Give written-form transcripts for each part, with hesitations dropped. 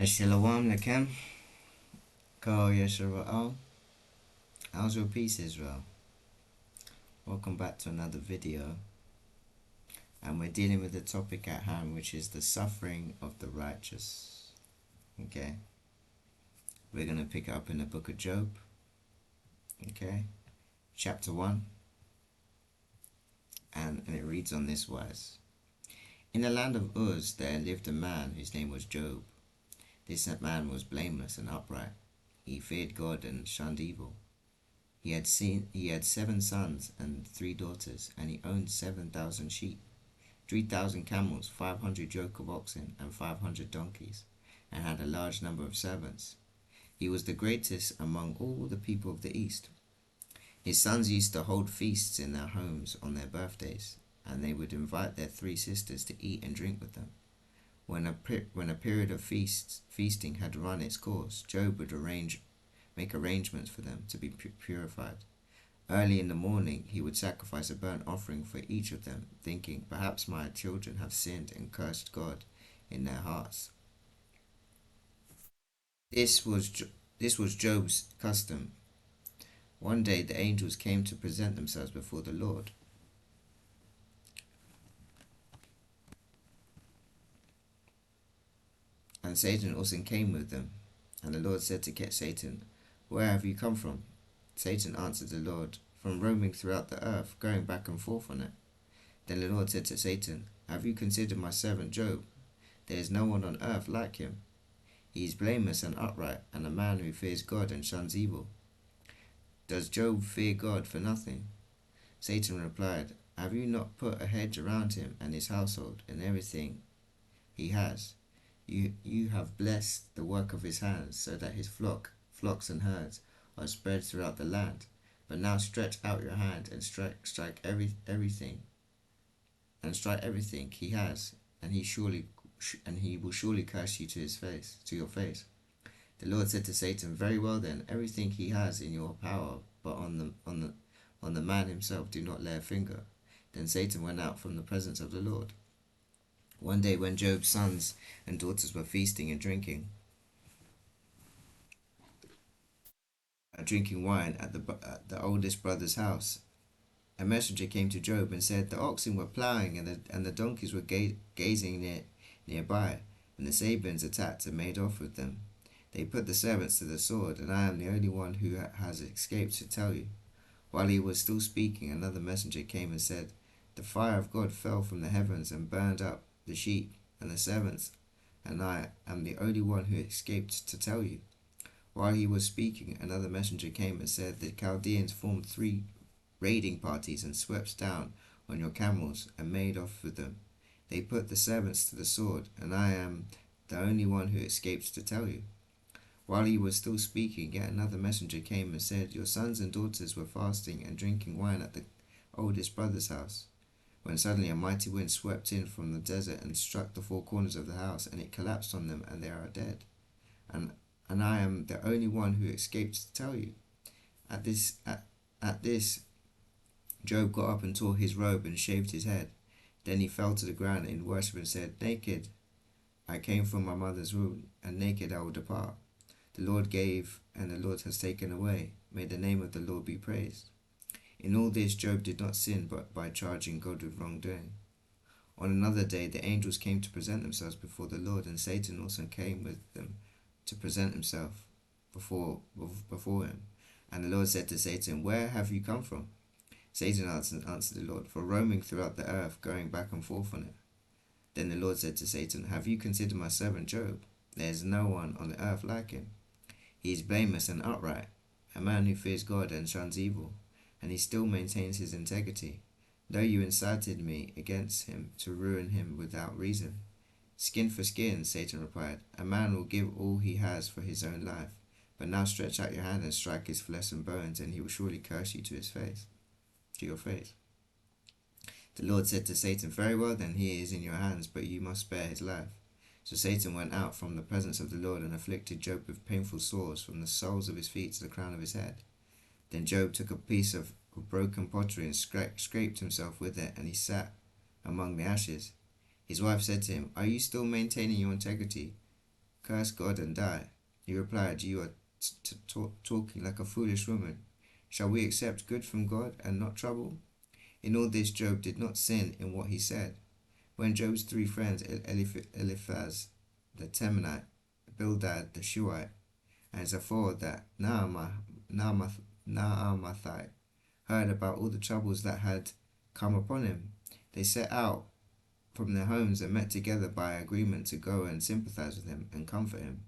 Shalom Lakem, Ko Yeshara'al. How's your peace, Israel? Welcome back to another video. And we're dealing with the topic at hand, which is the suffering of the righteous. Okay? We're going to pick it up in the book of Job. Okay? Chapter 1. And it reads on this wise. In the land of Uz there lived a man whose name was Job. This man was blameless and upright. He feared God and shunned evil. He had 7 sons and 3 daughters, and he owned 7,000 sheep, 3,000 camels, 500 yoke of oxen, and 500 donkeys, and had a large number of servants. He was the greatest among all the people of the east. His sons used to hold feasts in their homes on their birthdays, and they would invite their 3 sisters to eat and drink with them. When a period of feasting had run its course, Job would make arrangements for them to be purified. Early in the morning he would sacrifice a burnt offering for each of them, thinking, perhaps my children have sinned and cursed God in their hearts. This was Job's custom. One day the angels came to present themselves before the Lord. And Satan also came with them. And the Lord said to Satan, where have you come from? Satan answered the Lord, from roaming throughout the earth, going back and forth on it. Then the Lord said to Satan, have you considered my servant Job? There is no one on earth like him. He is blameless and upright, and a man who fears God and shuns evil. Does Job fear God for nothing? Satan replied, have you not put a hedge around him and his household and everything he has? You have blessed the work of his hands, so that his flocks and herds are spread throughout the land. But now stretch out your hand and strike everything he has, and he will surely curse you to your face. The Lord said to Satan, very well then, everything he has in your power, but on the man himself do not lay a finger. Then Satan went out from the presence of the Lord. One day when Job's sons and daughters were feasting and drinking wine at the oldest brother's house, a messenger came to Job and said, the oxen were ploughing and the donkeys were gazing nearby, and the Sabeans attacked and made off with them. They put the servants to the sword, and I am the only one who has escaped to tell you. While he was still speaking, another messenger came and said, the fire of God fell from the heavens and burned up the sheep and the servants, and I am the only one who escaped to tell you. While he was speaking, another messenger came and said, the Chaldeans formed 3 raiding parties and swept down on your camels and made off with them. They put the servants to the sword, and I am the only one who escaped to tell you. While he was still speaking, yet another messenger came and said, your sons and daughters were fasting and drinking wine at the oldest brother's house, when suddenly a mighty wind swept in from the desert and struck the 4 corners of the house, and it collapsed on them, and they are dead. And I am the only one who escaped to tell you. At this, Job got up and tore his robe and shaved his head. Then he fell to the ground in worship and said, naked I came from my mother's womb, and naked I will depart. The Lord gave, and the Lord has taken away. May the name of the Lord be praised. In all this Job did not sin, but by charging God with wrongdoing. On another day the angels came to present themselves before the Lord, and Satan also came with them to present himself before him. And the Lord said to Satan, where have you come from? Satan answered the Lord, for roaming throughout the earth, going back and forth on it. Then the Lord said to Satan, have you considered my servant Job? There is no one on the earth like him. He is blameless and upright, a man who fears God and shuns evil, and he still maintains his integrity, though you incited me against him to ruin him without reason. Skin for skin, Satan replied. A man will give all he has for his own life. But now stretch out your hand and strike his flesh and bones, and he will surely curse you to your face. The Lord said to Satan, very well then, he is in your hands, but you must spare his life. So Satan went out from the presence of the Lord and afflicted Job with painful sores from the soles of his feet to the crown of his head. Then Job took a piece of broken pottery and scraped himself with it, and he sat among the ashes. His wife said to him, are you still maintaining your integrity? curse God and die." He replied, "You are talking like a foolish woman. Shall we accept good from God and not trouble?" In all this, Job did not sin in what he said. When Job's three friends, Eliphaz the Temanite, Bildad the Shuhite, and Zophar the Naamathite, heard about all the troubles that had come upon him, they set out from their homes and met together by agreement to go and sympathize with him and comfort him.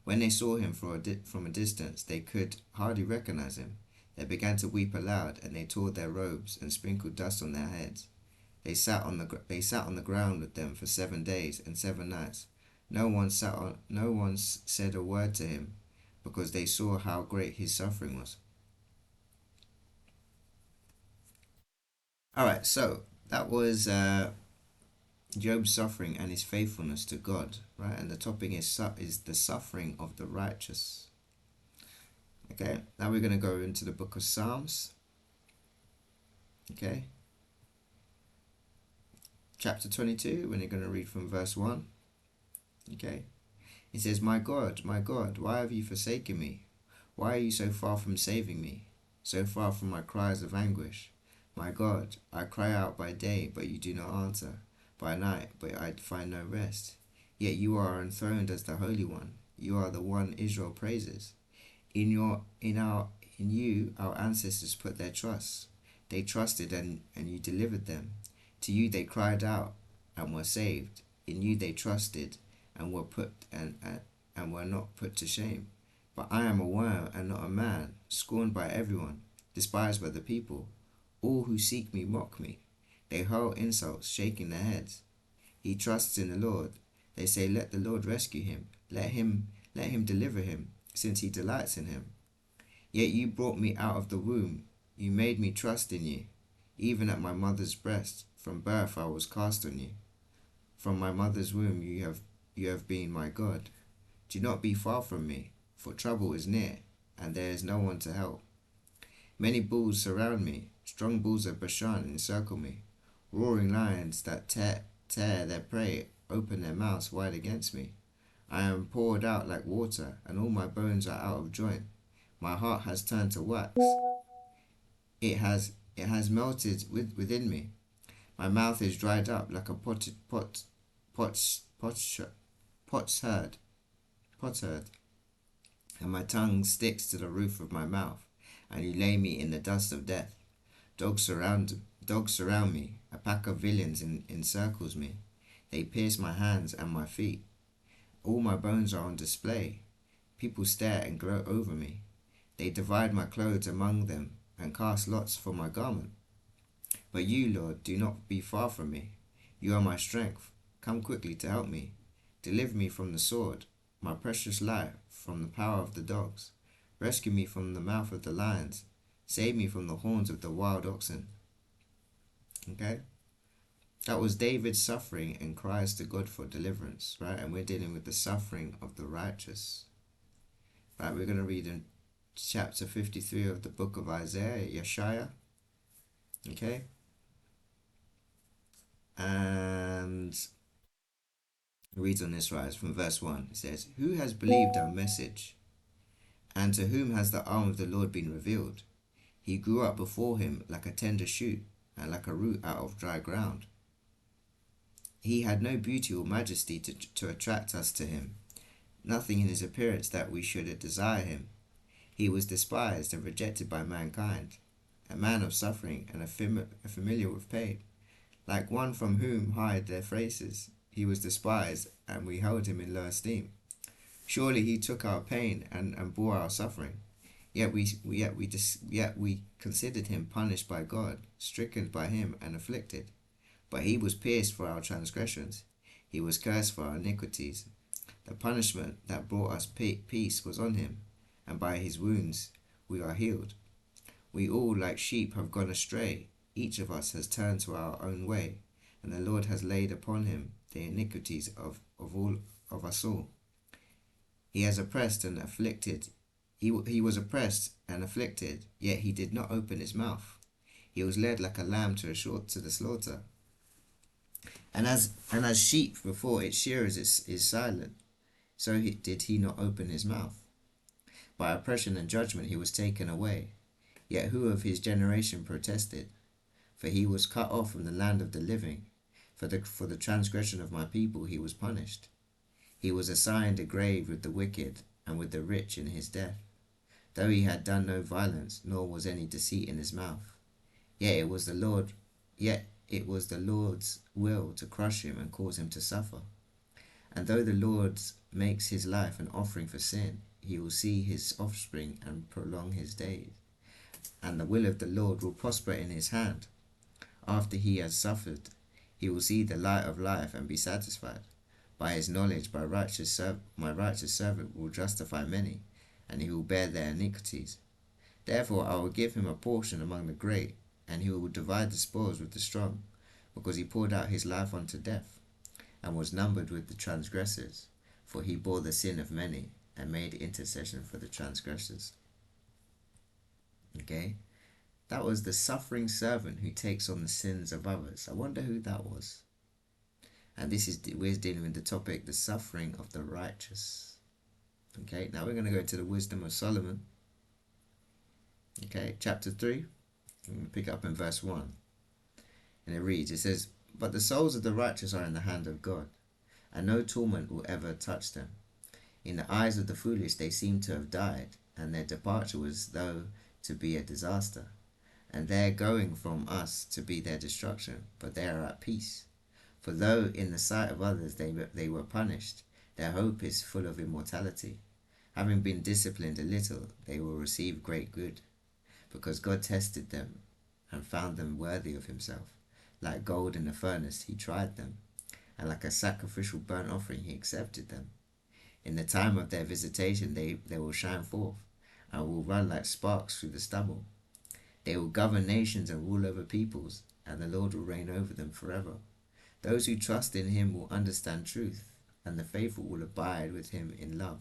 When they saw him from a distance, they could hardly recognize him. They began to weep aloud, and they tore their robes and sprinkled dust on their heads. They sat on the ground with them for 7 days and 7 nights. No one said a word to him, because they saw how great his suffering was. All right, so that was Job's suffering and his faithfulness to God, right? And the topic is the suffering of the righteous. Okay, now we're going to go into the book of Psalms. Okay, chapter 22, when you're going to read from verse 1. Okay, it says, my God, why have you forsaken me? Why are you so far from saving me, so far from my cries of anguish? My God, I cry out by day, but you do not answer, by night, but I find no rest. Yet you are enthroned as the Holy One. You are the one Israel praises. In you our ancestors put their trust. They trusted and you delivered them. To you they cried out and were saved. In you they trusted and were not put to shame. But I am a worm and not a man, scorned by everyone, despised by the people. All who seek me mock me. They hurl insults, shaking their heads. He trusts in the Lord. They say, let the Lord rescue him. Let him deliver him, since he delights in him. Yet you brought me out of the womb. You made me trust in you. Even at my mother's breast, from birth I was cast on you. From my mother's womb you have been my God. Do not be far from me, for trouble is near, and there is no one to help. Many bulls surround me. Strong bulls of Bashan encircle me. Roaring lions that tear their prey open their mouths wide against me. I am poured out like water, and all my bones are out of joint. My heart has turned to wax. It has melted within me. My mouth is dried up like a potsherd, and my tongue sticks to the roof of my mouth, and you lay me in the dust of death. Dogs surround me. A pack of villains encircles me. They pierce my hands and my feet. All my bones are on display. People stare and gloat over me. They divide my clothes among them and cast lots for my garment. But you, Lord, do not be far from me. You are my strength. Come quickly to help me. Deliver me from the sword, my precious life from the power of the dogs. Rescue me from the mouth of the lions. Save me from the horns of the wild oxen. Okay? That was David's suffering and cries to God for deliverance, right? And we're dealing with the suffering of the righteous. Right, we're going to read in chapter 53 of the book of Isaiah, Yeshaya. Okay? And it reads on this rise from verse 1. It says, who has believed our message? And to whom has the arm of the Lord been revealed? He grew up before him like a tender shoot, and like a root out of dry ground. He had no beauty or majesty to attract us to him, nothing in his appearance that we should desire him. He was despised and rejected by mankind, a man of suffering and familiar with pain. Like one from whom hide their faces, he was despised, and we held him in low esteem. Surely he took our pain and bore our suffering. Yet we considered him punished by God, stricken by him and afflicted. But he was pierced for our transgressions. He was cursed for our iniquities. The punishment that brought us peace was on him, and by his wounds we are healed. We all, like sheep, have gone astray. Each of us has turned to our own way, and the Lord has laid upon him the iniquities of us all. He has oppressed and afflicted. He was oppressed and afflicted, yet he did not open his mouth. He was led like a lamb to the slaughter. And as sheep before its shearers is silent, so did he not open his mouth. By oppression and judgment he was taken away. Yet who of his generation protested? For he was cut off from the land of the living. For the transgression of my people he was punished. He was assigned a grave with the wicked and with the rich in his death, though he had done no violence, nor was any deceit in his mouth. Yet it was the Lord's will to crush him and cause him to suffer. And though the Lord makes his life an offering for sin, he will see his offspring and prolong his days. And the will of the Lord will prosper in his hand. After he has suffered, he will see the light of life and be satisfied. By his knowledge, my righteous servant will justify many, and he will bear their iniquities. Therefore I will give him a portion among the great, and he will divide the spoils with the strong, because he poured out his life unto death, and was numbered with the transgressors, for he bore the sin of many, and made intercession for the transgressors. Okay? That was the suffering servant who takes on the sins of others. I wonder who that was. And we're dealing with the topic, the suffering of the righteous. Okay, now we're going to go to the wisdom of Solomon. Okay, chapter 3. I'm going to pick up in verse 1. And it says, but the souls of the righteous are in the hand of God, and no torment will ever touch them. In the eyes of the foolish they seem to have died, and their departure was though to be a disaster, and their going from us to be their destruction, but they are at peace. For though in the sight of others they were punished, their hope is full of immortality. Having been disciplined a little, they will receive great good, because God tested them and found them worthy of himself. Like gold in a furnace he tried them, and like a sacrificial burnt offering he accepted them. In the time of their visitation they will shine forth, and will run like sparks through the stubble. They will govern nations and rule over peoples, and the Lord will reign over them forever. Those who trust in him will understand truth, and the faithful will abide with him in love,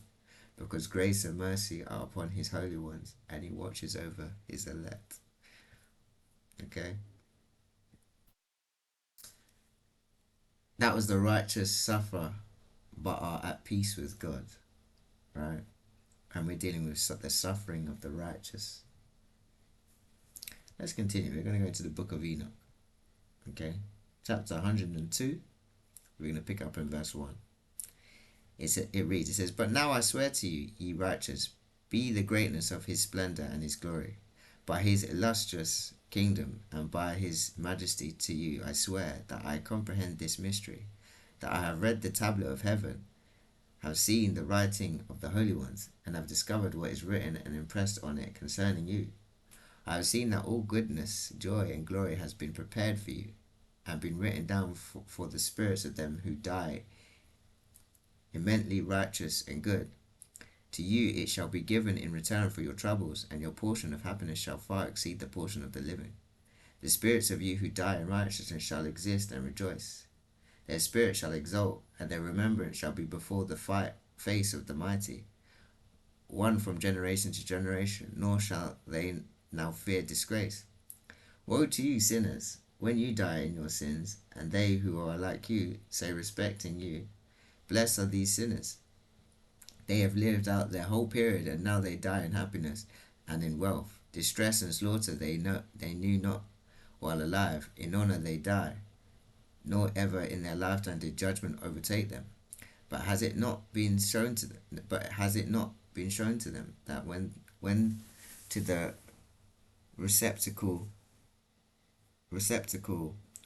because grace and mercy are upon his holy ones, and he watches over his elect. Okay? That was the righteous suffer, but are at peace with God, right? And we're dealing with the suffering of the righteous. Let's continue. We're going to go into the book of Enoch. Okay? Chapter 102. We're going to pick up in verse 1. It reads, it says, but now I swear to you, ye righteous, be the greatness of his splendor and his glory. By his illustrious kingdom and by his majesty to you I swear that I comprehend this mystery, that I have read the tablet of heaven, have seen the writing of the holy ones, and have discovered what is written and impressed on it concerning you. I have seen that all goodness, joy, and glory has been prepared for you, and been written down for the spirits of them who die, immensely righteous and good. To you it shall be given in return for your troubles, and your portion of happiness shall far exceed the portion of the living. The spirits of you who die in righteousness shall exist and rejoice. Their spirit shall exult, and their remembrance shall be before the face of the mighty, one from generation to generation, nor shall they now fear disgrace. Woe to you, sinners, when you die in your sins, and they who are like you say respecting you, blessed are these sinners. They have lived out their whole period, and now they die in happiness and in wealth. Distress and slaughter they knew not while alive. In honor they die, nor ever in their lifetime did judgment overtake them. But has it not been shown to them? That when to the receptacle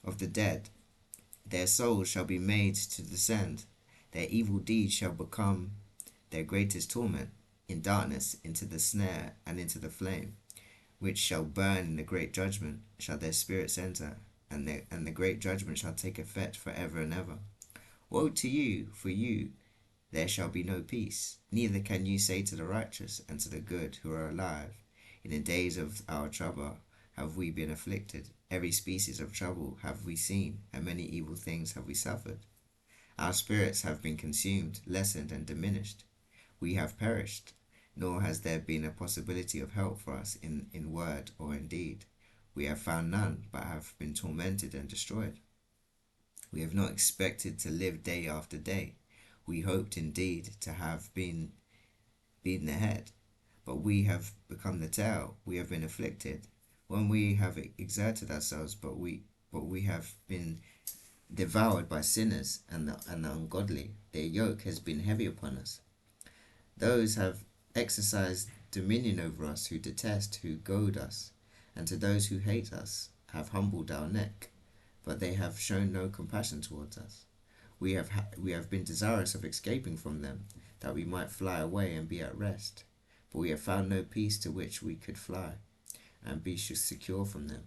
of the dead, their souls shall be made to descend, their evil deeds shall become their greatest torment, in darkness into the snare and into the flame, which shall burn in the great judgment, shall their spirits enter, and the great judgment shall take effect for ever and ever. Woe to you, for you there shall be no peace, neither can you say to the righteous and to the good who are alive, in the days of our trouble have we been afflicted, every species of trouble have we seen, and many evil things have we suffered. Our spirits have been consumed, lessened, and diminished. We have perished, nor has there been a possibility of help for us in word or in deed. We have found none, but have been tormented and destroyed. We have not expected to live day after day. we hoped indeed to have been the head, but we have become the tail. We have been afflicted when we have exerted ourselves, but we have been devoured by sinners and the ungodly. Their yoke has been heavy upon us. Those have exercised dominion over us who detest, who goad us, and to those who hate us have humbled our neck, but they have shown no compassion towards us. We have been desirous of escaping from them, that we might fly away and be at rest. But we have found no peace to which we could fly, and be secure from them.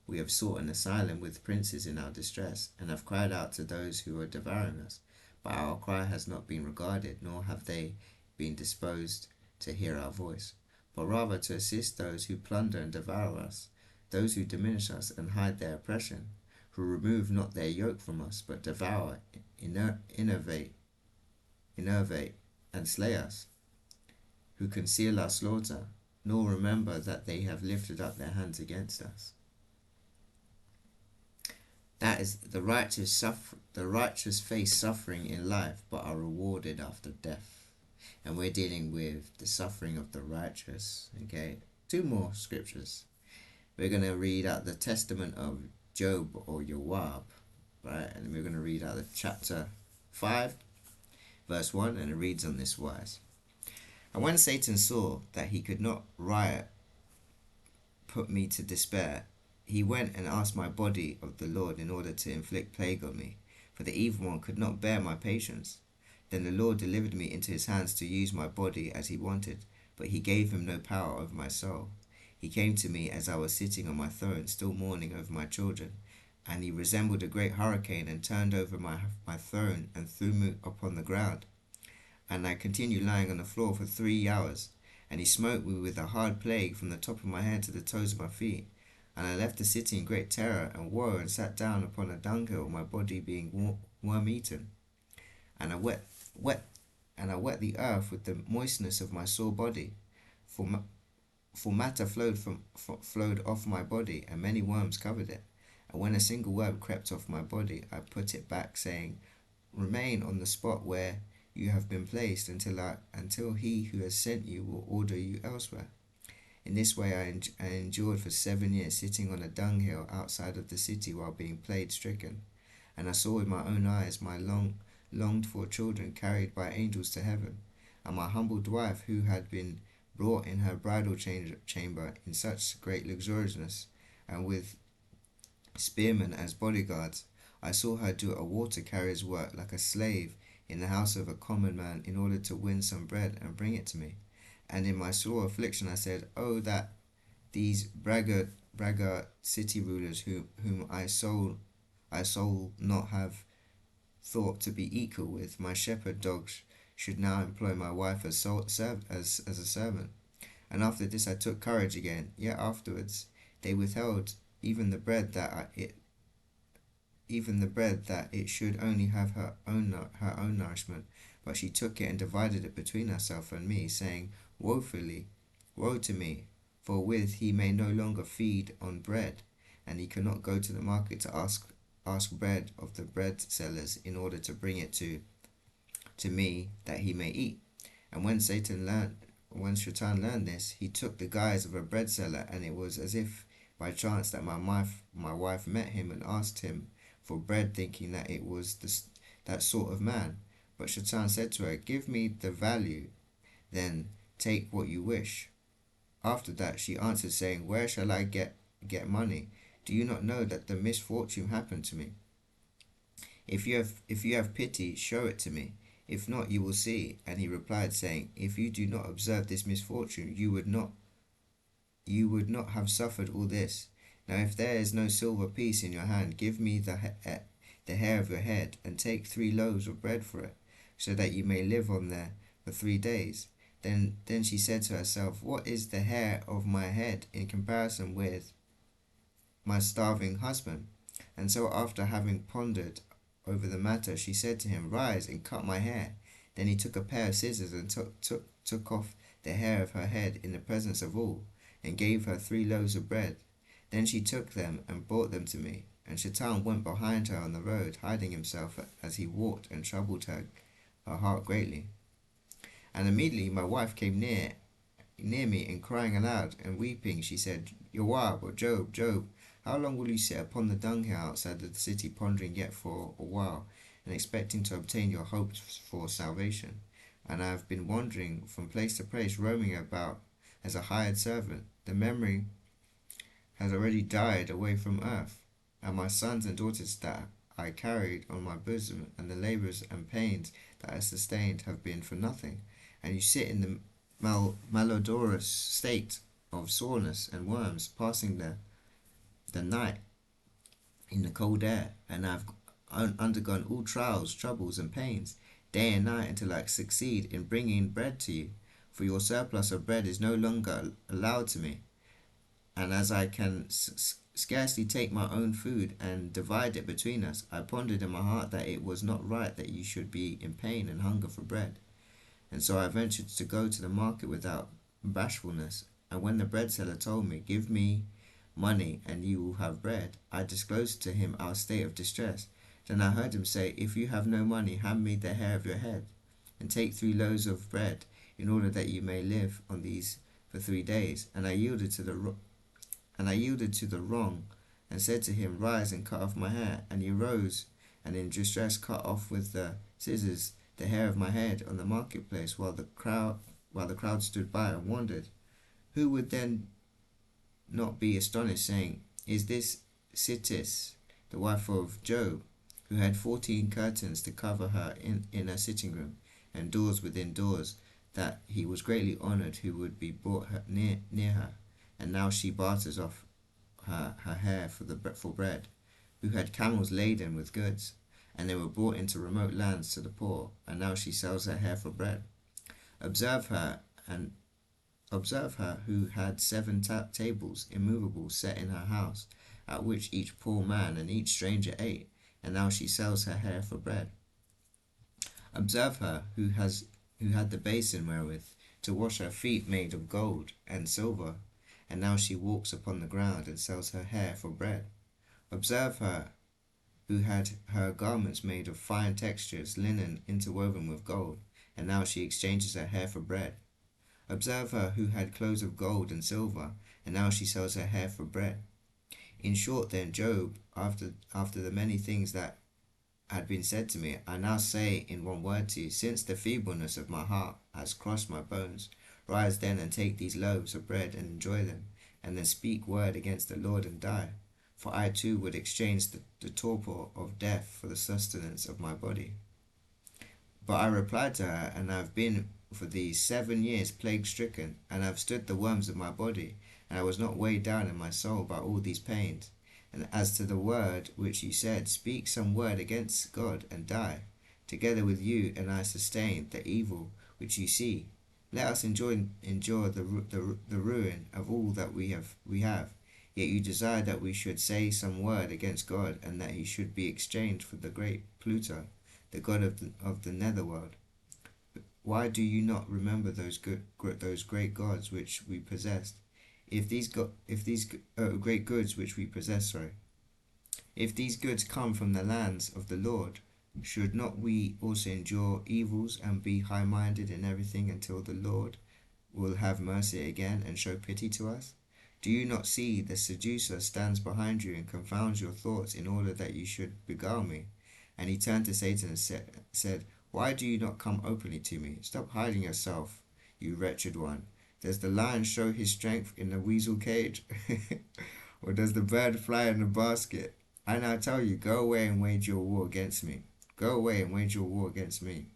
We have sought an asylum with princes in our distress, and have cried out to those who are devouring us. But our cry has not been regarded, nor have they been disposed to hear our voice, but rather to assist those who plunder and devour us, those who diminish us and hide their oppression, who remove not their yoke from us, but devour, innervate, and slay us, who conceal our slaughter, nor remember that they have lifted up their hands against us. That is the righteous face suffering in life, but are rewarded after death. And we're dealing with the suffering of the righteous. Okay, 2 more scriptures. We're going to read out the testament of Job or Joab, right? And we're going to read out the chapter 5, verse 1, and it reads on this wise. And when Satan saw that he could not put me to despair, he went and asked my body of the Lord in order to inflict plague on me, for the evil one could not bear my patience. Then the Lord delivered me into his hands to use my body as he wanted, but he gave him no power over my soul. He came to me as I was sitting on my throne, still mourning over my children, and he resembled a great hurricane and turned over my throne and threw me upon the ground. And I continued lying on the floor for 3 hours, and he smote me with a hard plague from the top of my head to the toes of my feet. And I left the city in great terror and woe, and sat down upon a dunghill, my body being worm-eaten. And I wet the earth with the moistness of my sore body, for matter flowed off my body, and many worms covered it. And when a single worm crept off my body, I put it back, saying, Remain on the spot where you have been placed until he who has sent you will order you elsewhere. In this way I endured for 7 years, sitting on a dunghill outside of the city while being plague-stricken. And I saw with my own eyes my longed-for children carried by angels to heaven, and my humbled wife, who had been brought in her bridal chamber in such great luxuriousness, and with spearmen as bodyguards. I saw her do a water-carrier's work like a slave in the house of a common man, in order to win some bread and bring it to me. And in my sore affliction I said, Oh, that these braggart city rulers, whom I soul not have thought to be equal with my shepherd dogs, should now employ my wife as a servant. And after this I took courage again. Yet afterwards they withheld even the bread that it should only have her own nourishment. But she took it and divided it between herself and me, saying, Woe to me, for with he may no longer feed on bread, and he cannot go to the market to ask bread of the bread sellers in order to bring it to me that he may eat. And when Shaitan learned this, he took the guise of a bread seller, and it was as if by chance that my wife met him and asked him for bread, thinking that it was that sort of man. But Shaitan said to her, Give me the value, then take what you wish. After that she answered, saying, Where shall I get money? Do you not know that the misfortune happened to me? If you have pity, show it to me. If not, you will see. And he replied, saying, If you do not observe this misfortune, you would not have suffered all this. Now if there is no silver piece in your hand, give me the hair of your head, and take 3 loaves of bread for it, so that you may live on there for 3 days. Then she said to herself, What is the hair of my head in comparison with my starving husband? And so after having pondered over the matter, she said to him, Rise and cut my hair. Then he took a pair of scissors and took off the hair of her head in the presence of all, and gave her 3 loaves of bread. Then she took them and brought them to me. And Shaitan went behind her on the road, hiding himself as he walked, and troubled her her heart greatly. And immediately my wife came near me, and crying aloud and weeping, she said, Joab, or Job, Job, how long will you sit upon the dunghill outside of the city, pondering yet for a while, and expecting to obtain your hopes for salvation? And I have been wandering from place to place, roaming about as a hired servant. The memory has already died away from earth, and my sons and daughters that I carried on my bosom, and the labours and pains that I sustained have been for nothing. And you sit in the malodorous state of soreness and worms, passing the night in the cold air, and I've undergone all trials, troubles, and pains, day and night, until I succeed in bringing bread to you. For your surplus of bread is no longer allowed to me, and as I can scarcely take my own food and divide it between us, I pondered in my heart that it was not right that you should be in pain and hunger for bread. And so I ventured to go to the market without bashfulness. And when the bread seller told me, Give me money and you will have bread, I disclosed to him our state of distress. Then I heard him say, If you have no money, hand me the hair of your head, and take 3 loaves of bread, in order that you may live on these for 3 days. And I yielded to the wrong, and said to him, Rise and cut off my hair. And he rose, and in distress cut off with the scissors the hair of my head on the marketplace, while the crowd stood by and wondered. Who would then not be astonished, saying, Is this Sittis, the wife of Job, who had 14 curtains to cover her in her sitting room, and doors within doors, that he was greatly honoured who would be brought near her, and now she barters off her hair for bread, who had camels laden with goods, and they were brought into remote lands to the poor, and now she sells her hair for bread. Observe her, who had 7 tables immovable set in her house, at which each poor man and each stranger ate, and now she sells her hair for bread. Observe her, who had the basin wherewith to wash her feet made of gold and silver, and now she walks upon the ground and sells her hair for bread. Observe her, who had her garments made of fine textures, linen interwoven with gold, and now she exchanges her hair for bread. Observe her, who had clothes of gold and silver, and now she sells her hair for bread. In short, then, Job, after the many things that had been said to me, I now say in one word to you, since the feebleness of my heart has crossed my bones, rise then and take these loaves of bread and enjoy them, and then speak word against the Lord and die. For I too would exchange the torpor of death for the sustenance of my body. But I replied to her, And I have been for these 7 years plague stricken, and I have stood the worms of my body, and I was not weighed down in my soul by all these pains. And as to the word which you said, Speak some word against God and die. Together with you and I sustain the evil which you see. Let us endure the ruin of all that we have. Yet you desire that we should say some word against God, and that he should be exchanged for the great Pluto, the god of the netherworld. Why do you not remember those great gods which we possessed? If these great goods which we possess, if these goods come from the lands of the Lord, should not we also endure evils and be high-minded in everything until the Lord will have mercy again and show pity to us? Do you not see the seducer stands behind you and confounds your thoughts in order that you should beguile me? And he turned to Satan and said, Why do you not come openly to me? Stop hiding yourself, you wretched one. Does the lion show his strength in the weasel cage? Or does the bird fly in the basket? I now tell you, go away and wage your war against me. Go away and wage your war against me.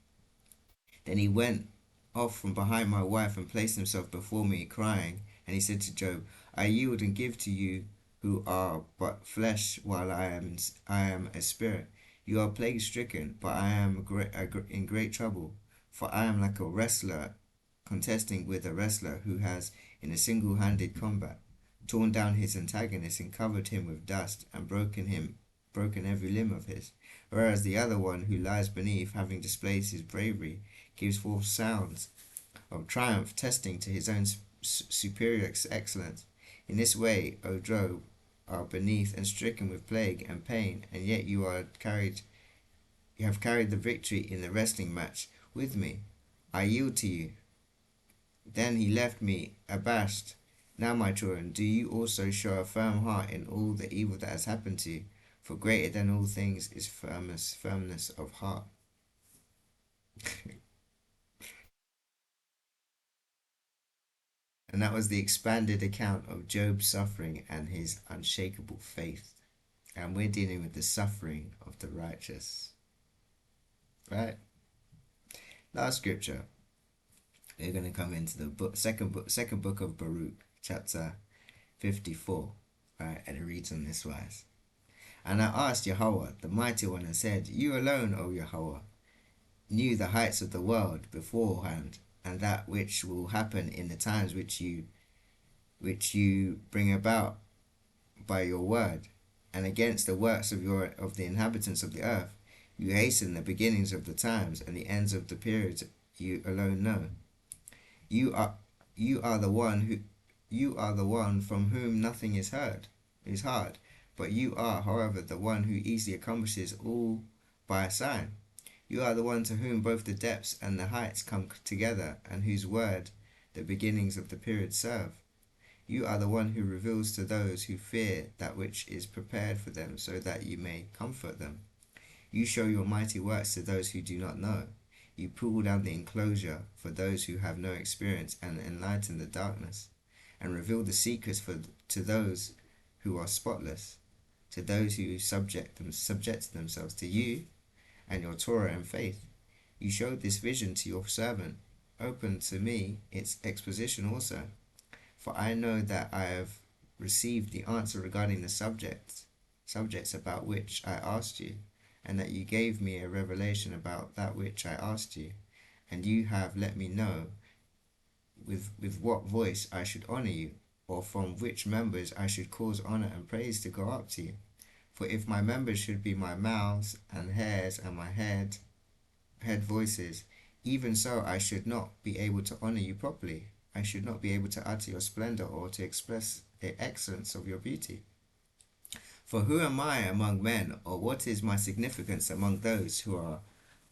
Then he went off from behind my wife and placed himself before me, crying. And he said to Job, I yield and give to you who are but flesh, while I am a spirit. You are plague stricken, but I am in great trouble. For I am like a wrestler contesting with a wrestler who has, in a single-handed combat, torn down his antagonist and covered him with dust and broken every limb of his, whereas the other one who lies beneath, having displayed his bravery, gives forth sounds of triumph, testing to his own superior excellence. In this way, O Job, are beneath and stricken with plague and pain, and yet you are carried You have carried the victory in the wrestling match with me. I yield to you. Then he left me abashed. Now, my children, do you also show a firm heart in all the evil that has happened to you? For greater than all things is firmness of heart. And that was the expanded account of Job's suffering and his unshakable faith. And we're dealing with the suffering of the righteous. Right? Last scripture. We're going to come into the second book of Baruch, chapter 54. Right? And it reads on this wise. And I asked Yahweh, the mighty one, and said, You alone, O Yahweh, knew the heights of the world beforehand, and that which will happen in the times which you bring about by your word, and against the works of the inhabitants of the earth. You hasten the beginnings of the times, and the ends of the periods you alone know. You are the one from whom nothing is hard, but you are, however, the one who easily accomplishes all by a sign. You are the one to whom both the depths and the heights come together, and whose word the beginnings of the period serve. You are the one who reveals to those who fear that which is prepared for them, so that you may comfort them. You show your mighty works to those who do not know. You pull down the enclosure for those who have no experience, and enlighten the darkness, and reveal the secrets to those who are spotless, to those who subject themselves to you and your Torah and faith. You showed this vision to your servant. Open to me its exposition also. For I know that I have received the answer regarding the subjects about which I asked you, and that you gave me a revelation about that which I asked you, and you have let me know with what voice I should honor you, or from which members I should cause honor and praise to go up to you. For if my members should be my mouths and hairs and my head voices, even so I should not be able to honor you properly. I should not be able to utter your splendor or to express the excellence of your beauty. For who am I among men, or what is my significance among those who are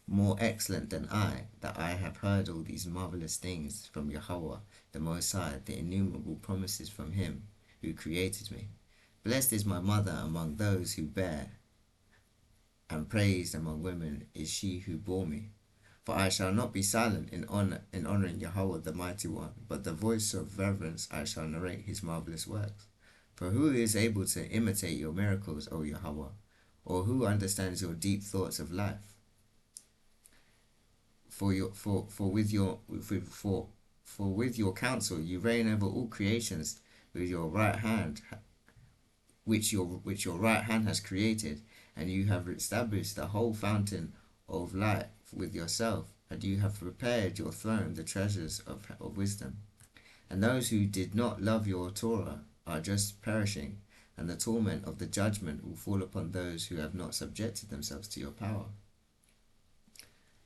more excellent than I, that I have heard all these marvelous things from Yahweh, the Most High, the innumerable promises from Him who created me? Blessed is my mother among those who bear, and praised among women is she who bore me. For I shall not be silent in honoring Yahweh the Mighty One, but the voice of reverence I shall narrate His marvelous works. For who is able to imitate your miracles, O Yahweh, or who understands your deep thoughts of life? For with your counsel you reign over all creations with your right hand, which your right hand has created, and you have established the whole fountain of light with yourself, and you have prepared your throne the treasures of wisdom. And those who did not love your Torah are just perishing, and the torment of the judgment will fall upon those who have not subjected themselves to your power.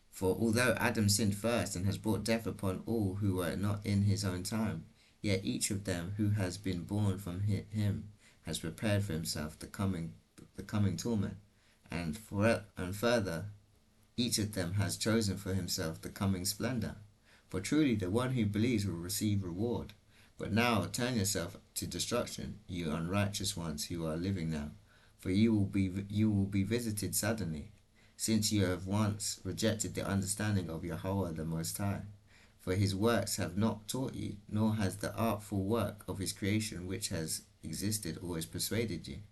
For although Adam sinned first and has brought death upon all who were not in his own time, yet each of them who has been born from him has prepared for himself the coming torment, and further, each of them has chosen for himself the coming splendor. For truly the one who believes will receive reward. But now turn yourself to destruction, you unrighteous ones who are living now, for you will be visited suddenly, since you have once rejected the understanding of Yahweh the Most High. For his works have not taught you, nor has the artful work of his creation which has existed always persuaded you.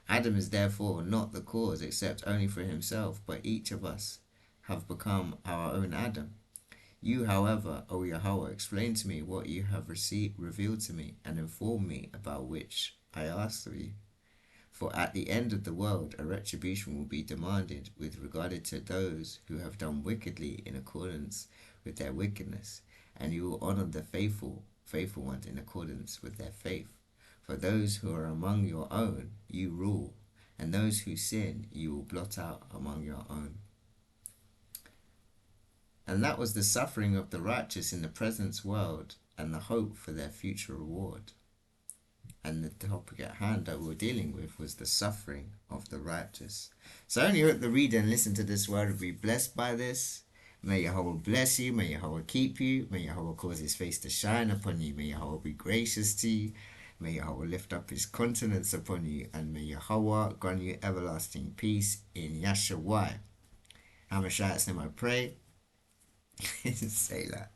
Adam is therefore not the cause except only for himself, but each of us have become our own Adam. You, however, O Yahweh, explain to me what you have revealed to me, and inform me about which I asked of you. For at the end of the world a retribution will be demanded with regard to those who have done wickedly in accordance with their wickedness, and you will honor the faithful ones in accordance with their faith. For those who are among your own you rule, and those who sin you will blot out among your own. And that was the suffering of the righteous in the present world, and the hope for their future reward. And the topic at hand that we were dealing with was the suffering of the righteous. So I only hope the reader and listen to this word will be blessed by this. May Yahweh bless you. May Yahweh keep you. May Yahweh cause his face to shine upon you. May Yahweh be gracious to you. May Yahweh lift up his countenance upon you. And may Yahweh grant you everlasting peace in Yahshua. Hamashiach's name I pray. Selah.